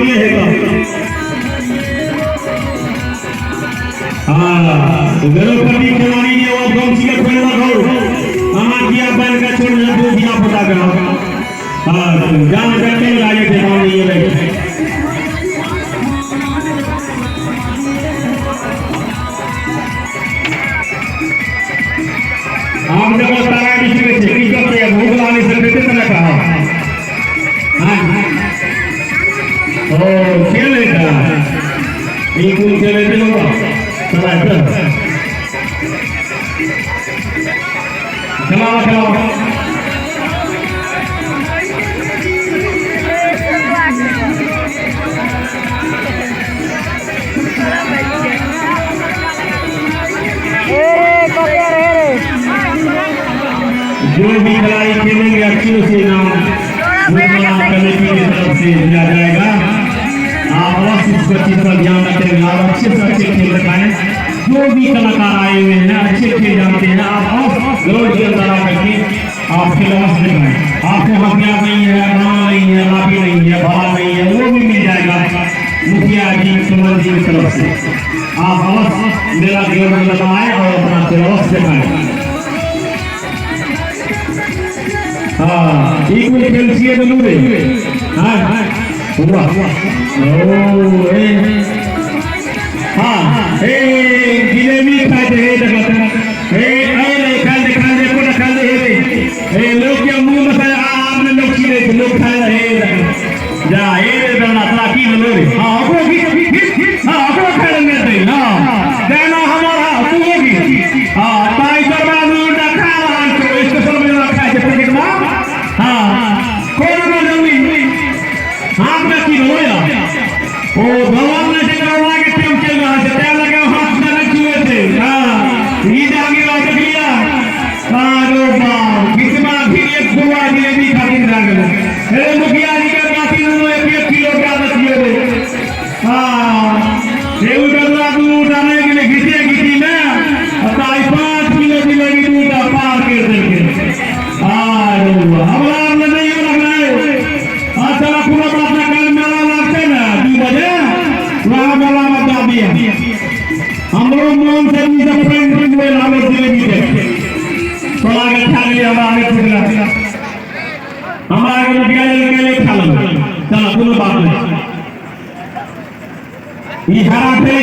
ले है द्रौपदी खिलाड़ी ने वो गमछी के खोल रखो हमार किया बन का छोड़ दे दो दिया पता करो हां जान करते राजे के सामने ये बैठे हम जब तारा डिस्ट्रिक्ट से की करते हैं भूख लाने से देते तना कहा हां ओ खेले का ये कौन खेले थे लोग चला चला चला जो भी खिलाड़ी खेलेंगे अच्छे से नाम कमेटी की तरफ से दिया जाएगा। आप अवश्य इस पर ध्यान रखेंगे आप अच्छे से अच्छे खेल दिखाएं। जो भी कलाकार आए हुए हैं अच्छे खेल जानते हैं आप जरूर के अंदर आकर आप खेल अवश्य दिखाएं। आपको हथियार नहीं है बाण नहीं है लाठी नहीं है भाला नहीं है वो भी मिल जाएगा मुखिया जी सुमन जी की तरफ से। आप अवश्य मेरा गेम लगाएं और अपना खेल अवश्य दिखाएं। हाँ एक मिनट खेल चाहिए जरूर है हाँ हाँ हुआ हाँ जिलेबी खाते हैं लोग क्या मुंह में आपने लोग खीरे लोग खा रहे जा ये करना ताकि लोग हाँ वो भी हाँ वो खेलेंगे हाँ देना हमारा तू होगी हाँ ताई करवा दूँ खा रहा तो इसको सब में रखा है पैकेट में हाँ कौन ना जमीन हाथ में की रोया ओ भगवान ने करवा के टीम चल रहा है क्या लगा हाथ में छुए थे हां ये आगे बात किया अरे बाप कितना भी एक दुआ दिए भी खातिर रंग अरे मुखिया जी के बाती नो 1 किलो का बचिए रे हां ये उधर तू उठाने के लिए घिसी में अताई 5 किलो की लगी तू पार कर देंगे अरे हमारा नहीं लगना है अच्छा पूरा बात ना कल मेला लगते ना 2 बजे वहां मेला में जा दिया हम लोग मोहन से भी जब फ्रेंड हुए लाले जिलेबी थे थोड़ा के खा लिया हमारे टुकड़ा हमारे मुखिया जी के लिए खा लो चलो कोनो बात नहीं ये हरा थे